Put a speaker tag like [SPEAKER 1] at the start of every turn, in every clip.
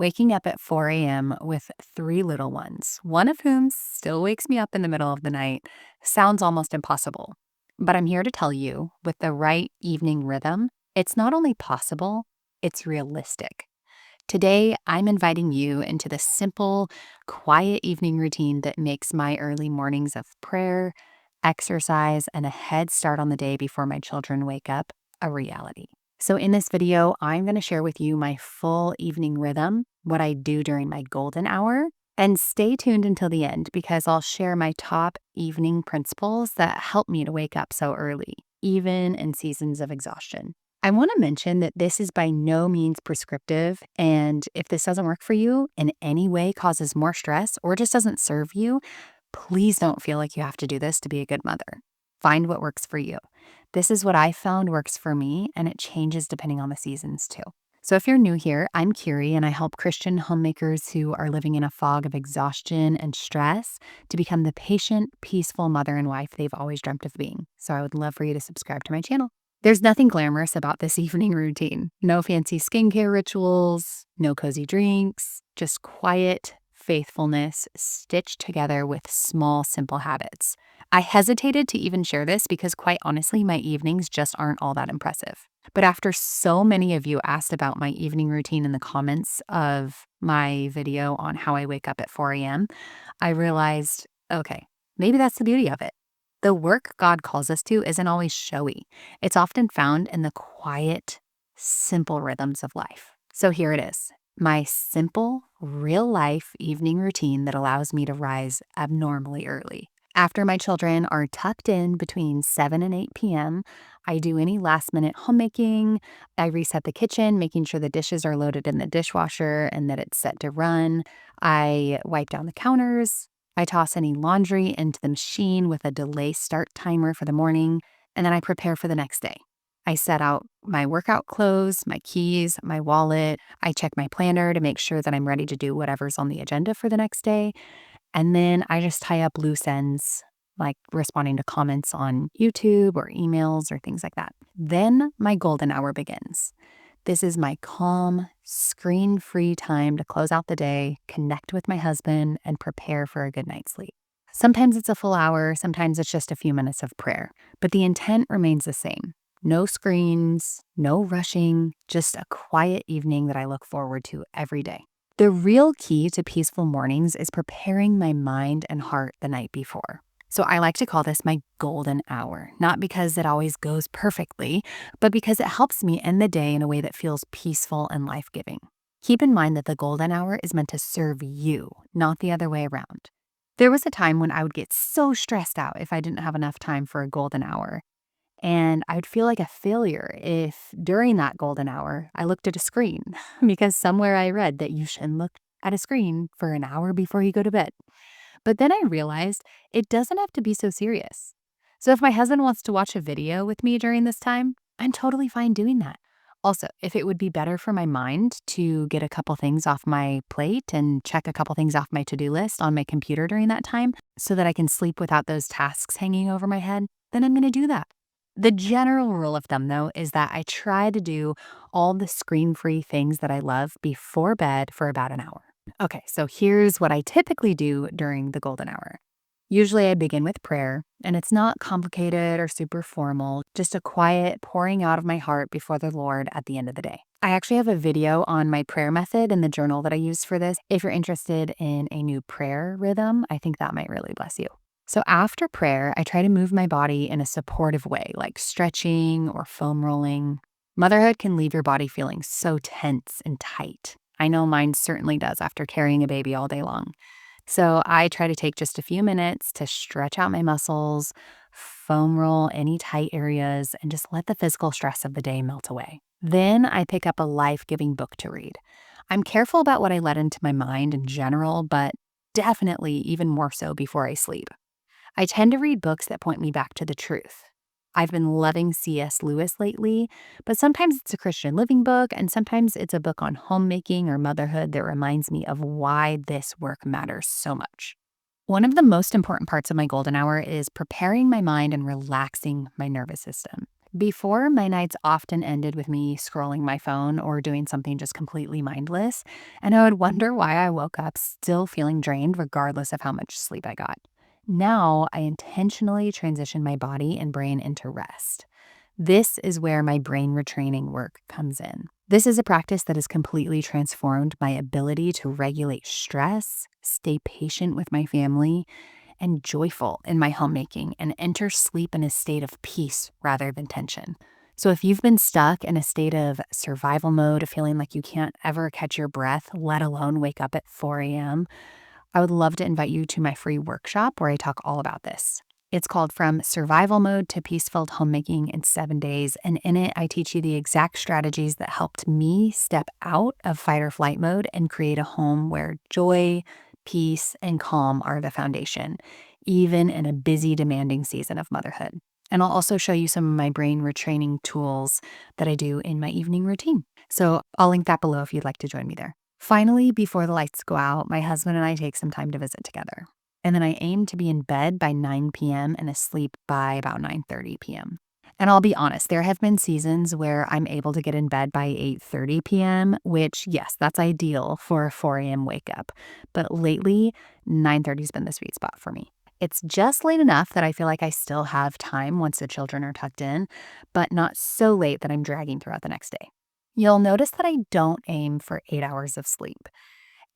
[SPEAKER 1] Waking up at 4 a.m. with three little ones, one of whom still wakes me up in the middle of the night, sounds almost impossible. But I'm here to tell you, with the right evening rhythm, it's not only possible, it's realistic. Today, I'm inviting you into the simple, quiet evening routine that makes my early mornings of prayer, exercise, and a head start on the day before my children wake up a reality. So, in this video, I'm going to share with you my full evening rhythm, what I do during my golden hour, and stay tuned until the end because I'll share my top evening principles that help me to wake up so early, even in seasons of exhaustion. I want to mention that this is by no means prescriptive, and if this doesn't work for you in any way, causes more stress, or just doesn't serve you, please don't feel like you have to do this to be a good mother. Find what works for you. This is what I found works for me, and it changes depending on the seasons too. So if you're new here, I'm Curie, and I help Christian homemakers who are living in a fog of exhaustion and stress to become the patient, peaceful mother and wife they've always dreamt of being. So I would love for you to subscribe to my channel. There's nothing glamorous about this evening routine. No fancy skincare rituals, no cozy drinks, just quiet faithfulness stitched together with small, simple habits. I hesitated to even share this because, quite honestly, my evenings just aren't all that impressive. But after so many of you asked about my evening routine in the comments of my video on how I wake up at 4 a.m., I realized, okay, maybe that's the beauty of it. The work God calls us to isn't always showy. It's often found in the quiet, simple rhythms of life. So here it is, my simple, real-life evening routine that allows me to rise abnormally early. After my children are tucked in between 7 and 8 p.m., I do any last-minute homemaking. I reset the kitchen, making sure the dishes are loaded in the dishwasher and that it's set to run. I wipe down the counters. I toss any laundry into the machine with a delay start timer for the morning, and then I prepare for the next day. I set out my workout clothes, my keys, my wallet. I check my planner to make sure that I'm ready to do whatever's on the agenda for the next day. And then I just tie up loose ends, like responding to comments on YouTube or emails or things like that. Then my golden hour begins. This is my calm, screen-free time to close out the day, connect with my husband, and prepare for a good night's sleep. Sometimes it's a full hour, sometimes it's just a few minutes of prayer, but the intent remains the same. No screens, no rushing, just a quiet evening that I look forward to every day. The real key to peaceful mornings is preparing my mind and heart the night before. So I like to call this my golden hour, not because it always goes perfectly, but because it helps me end the day in a way that feels peaceful and life-giving. Keep in mind that the golden hour is meant to serve you, not the other way around. There was a time when I would get so stressed out if I didn't have enough time for a golden hour. And I would feel like a failure if during that golden hour, I looked at a screen because somewhere I read that you shouldn't look at a screen for an hour before you go to bed. But then I realized it doesn't have to be so serious. So if my husband wants to watch a video with me during this time, I'm totally fine doing that. Also, if it would be better for my mind to get a couple things off my plate and check a couple things off my to-do list on my computer during that time so that I can sleep without those tasks hanging over my head, then I'm going to do that. The general rule of thumb, though, is that I try to do all the screen-free things that I love before bed for about an hour. Okay, so here's what I typically do during the golden hour. Usually I begin with prayer, and it's not complicated or super formal, just a quiet pouring out of my heart before the Lord at the end of the day. I actually have a video on my prayer method in the journal that I use for this. If you're interested in a new prayer rhythm, I think that might really bless you. So after prayer, I try to move my body in a supportive way, like stretching or foam rolling. Motherhood can leave your body feeling so tense and tight. I know mine certainly does after carrying a baby all day long. So I try to take just a few minutes to stretch out my muscles, foam roll any tight areas, and just let the physical stress of the day melt away. Then I pick up a life-giving book to read. I'm careful about what I let into my mind in general, but definitely even more so before I sleep. I tend to read books that point me back to the truth. I've been loving C.S. Lewis lately, but sometimes it's a Christian living book, and sometimes it's a book on homemaking or motherhood that reminds me of why this work matters so much. One of the most important parts of my golden hour is preparing my mind and relaxing my nervous system. Before, my nights often ended with me scrolling my phone or doing something just completely mindless, and I would wonder why I woke up still feeling drained regardless of how much sleep I got. Now, I intentionally transition my body and brain into rest. This is where my brain retraining work comes in. This is a practice that has completely transformed my ability to regulate stress, stay patient with my family, and joyful in my homemaking and enter sleep in a state of peace rather than tension. So, if you've been stuck in a state of survival mode, feeling like you can't ever catch your breath, let alone wake up at 4 a.m., I would love to invite you to my free workshop where I talk all about this. It's called From Survival Mode to Peace-Filled Homemaking in 7 days. And in it, I teach you the exact strategies that helped me step out of fight or flight mode and create a home where joy, peace, and calm are the foundation, even in a busy, demanding season of motherhood. And I'll also show you some of my brain retraining tools that I do in my evening routine. So I'll link that below if you'd like to join me there. Finally, before the lights go out, my husband and I take some time to visit together. And then I aim to be in bed by 9 p.m. and asleep by about 9:30 p.m. And I'll be honest, there have been seasons where I'm able to get in bed by 8:30 p.m., which, yes, that's ideal for a 4 a.m. wake up. But lately, 9:30 has been the sweet spot for me. It's just late enough that I feel like I still have time once the children are tucked in, but not so late that I'm dragging throughout the next day. You'll notice that I don't aim for 8 hours of sleep.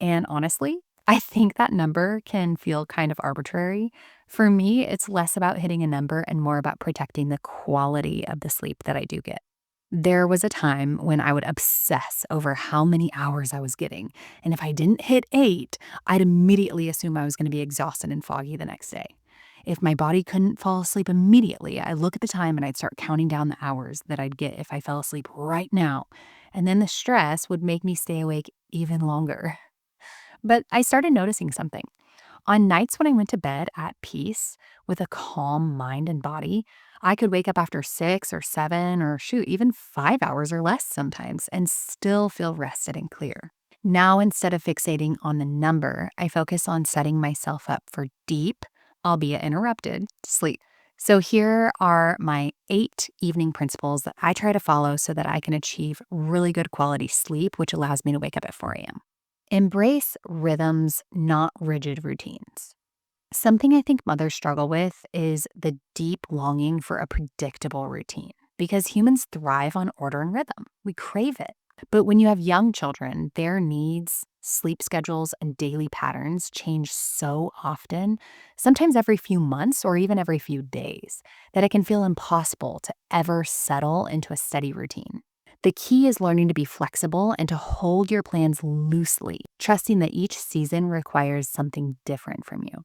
[SPEAKER 1] And honestly, I think that number can feel kind of arbitrary. For me, it's less about hitting a number and more about protecting the quality of the sleep that I do get. There was a time when I would obsess over how many hours I was getting. And if I didn't hit 8, I'd immediately assume I was going to be exhausted and foggy the next day. If my body couldn't fall asleep immediately, I'd look at the time and I'd start counting down the hours that I'd get if I fell asleep right now. And then the stress would make me stay awake even longer. But I started noticing something. On nights when I went to bed at peace with a calm mind and body, I could wake up after 6 or 7 or shoot, even 5 hours or less sometimes and still feel rested and clear. Now, instead of fixating on the number, I focus on setting myself up for deep, albeit interrupted, sleep. So here are my 8 evening principles that I try to follow so that I can achieve really good quality sleep, which allows me to wake up at 4 a.m. Embrace rhythms, not rigid routines. Something I think mothers struggle with is the deep longing for a predictable routine because humans thrive on order and rhythm. We crave it. But when you have young children, their needs, sleep schedules, and daily patterns change so often, sometimes every few months or even every few days, that it can feel impossible to ever settle into a steady routine. The key is learning to be flexible and to hold your plans loosely, trusting that each season requires something different from you.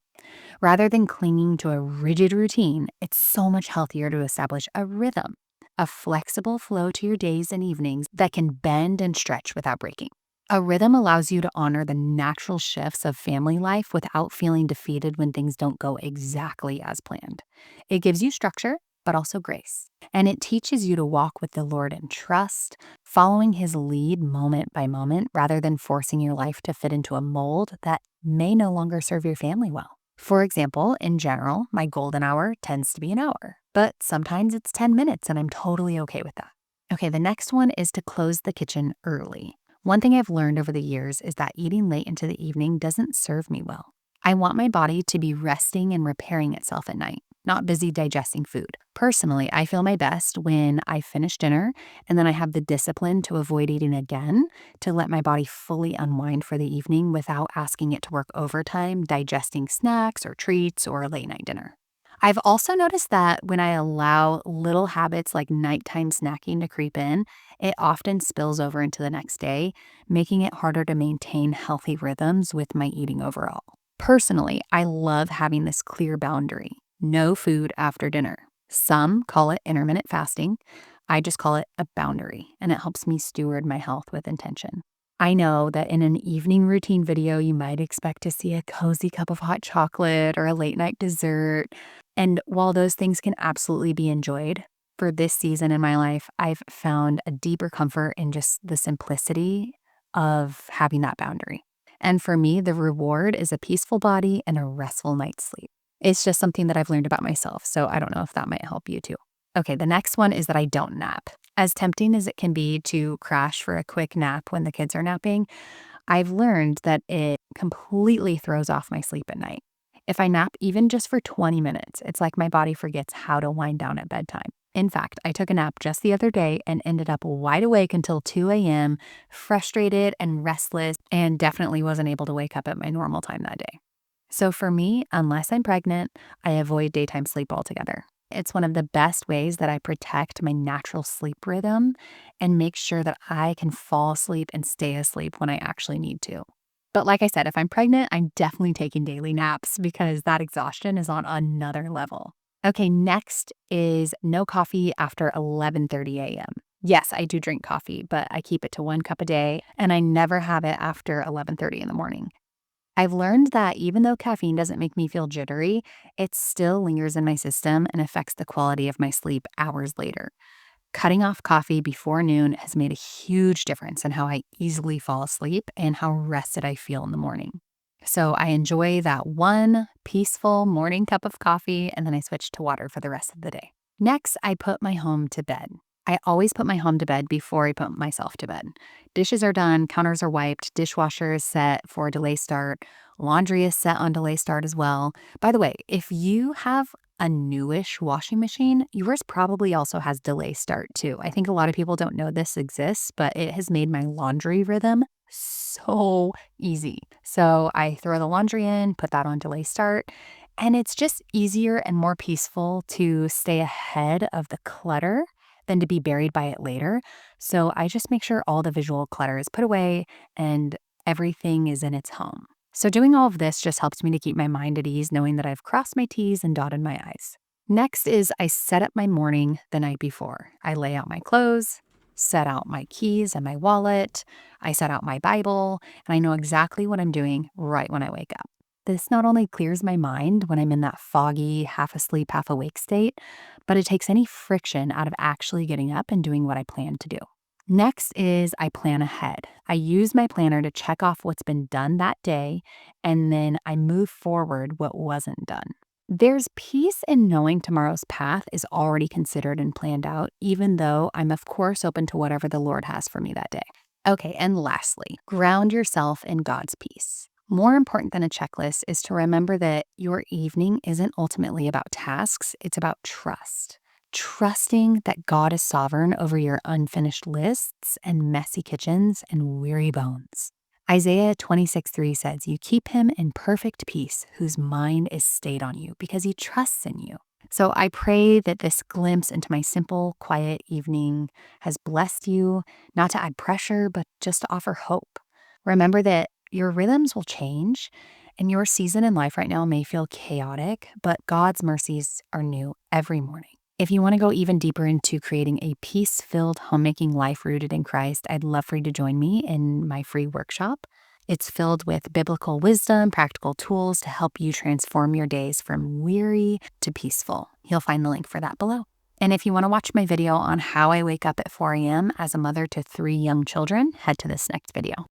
[SPEAKER 1] Rather than clinging to a rigid routine, it's so much healthier to establish a rhythm, a flexible flow to your days and evenings that can bend and stretch without breaking. A rhythm allows you to honor the natural shifts of family life without feeling defeated when things don't go exactly as planned. It gives you structure, but also grace. And it teaches you to walk with the Lord in trust, following his lead moment by moment rather than forcing your life to fit into a mold that may no longer serve your family well. For example, in general, my golden hour tends to be an hour, but sometimes it's 10 minutes and I'm totally okay with that. Okay, the next one is to close the kitchen early. One thing I've learned over the years is that eating late into the evening doesn't serve me well. I want my body to be resting and repairing itself at night, not busy digesting food. Personally, I feel my best when I finish dinner and then I have the discipline to avoid eating again, to let my body fully unwind for the evening without asking it to work overtime, digesting snacks or treats or a late night dinner. I've also noticed that when I allow little habits like nighttime snacking to creep in, it often spills over into the next day, making it harder to maintain healthy rhythms with my eating overall. Personally, I love having this clear boundary: no food after dinner. Some call it intermittent fasting. I just call it a boundary, and it helps me steward my health with intention. I know that in an evening routine video, you might expect to see a cozy cup of hot chocolate or a late night dessert. And while those things can absolutely be enjoyed, for this season in my life, I've found a deeper comfort in just the simplicity of having that boundary. And for me, the reward is a peaceful body and a restful night's sleep. It's just something that I've learned about myself, so I don't know if that might help you too. Okay, the next one is that I don't nap. As tempting as it can be to crash for a quick nap when the kids are napping, I've learned that it completely throws off my sleep at night. If I nap even just for 20 minutes, it's like my body forgets how to wind down at bedtime. In fact, I took a nap just the other day and ended up wide awake until 2 a.m., frustrated and restless, and definitely wasn't able to wake up at my normal time that day. So for me, unless I'm pregnant, I avoid daytime sleep altogether. It's one of the best ways that I protect my natural sleep rhythm and make sure that I can fall asleep and stay asleep when I actually need to. But like I said, if I'm pregnant, I'm definitely taking daily naps because that exhaustion is on another level. Okay, next is no coffee after 11:30 a.m. Yes, I do drink coffee, but I keep it to 1 cup a day and I never have it after 11:30 in the morning. I've learned that even though caffeine doesn't make me feel jittery, it still lingers in my system and affects the quality of my sleep hours later. Cutting off coffee before noon has made a huge difference in how I easily fall asleep and how rested I feel in the morning. So I enjoy that one peaceful morning cup of coffee and then I switch to water for the rest of the day. Next, I put my home to bed. I always put my home to bed before I put myself to bed. Dishes are done, counters are wiped, dishwasher is set for delay start, laundry is set on delay start as well. By the way, if you have a newish washing machine, yours probably also has delay start too. I think a lot of people don't know this exists, but it has made my laundry rhythm so easy. So I throw the laundry in, put that on delay start, and it's just easier and more peaceful to stay ahead of the clutter than to be buried by it later. So I just make sure all the visual clutter is put away and everything is in its home. So doing all of this just helps me to keep my mind at ease, knowing that I've crossed my T's and dotted my I's. Next is I set up my morning the night before. I lay out my clothes, set out my keys and my wallet, I set out my Bible, and I know exactly what I'm doing right when I wake up. This not only clears my mind when I'm in that foggy, half asleep, half awake state, but it takes any friction out of actually getting up and doing what I plan to do. Next is I plan ahead. I use my planner to check off what's been done that day, and then I move forward what wasn't done. There's peace in knowing tomorrow's path is already considered and planned out, even though I'm, of course, open to whatever the Lord has for me that day. Okay, and lastly, ground yourself in God's peace. More important than a checklist is to remember that your evening isn't ultimately about tasks, it's about trust. Trusting that God is sovereign over your unfinished lists and messy kitchens and weary bones. Isaiah 26:3 says, "You keep him in perfect peace, whose mind is stayed on you, because he trusts in you." So I pray that this glimpse into my simple, quiet evening has blessed you, not to add pressure, but just to offer hope. Remember that your rhythms will change, and your season in life right now may feel chaotic, but God's mercies are new every morning. If you want to go even deeper into creating a peace-filled homemaking life rooted in Christ, I'd love for you to join me in my free workshop. It's filled with biblical wisdom, practical tools to help you transform your days from weary to peaceful. You'll find the link for that below. And if you want to watch my video on how I wake up at 4 a.m. as a mother to 3 young children, head to this next video.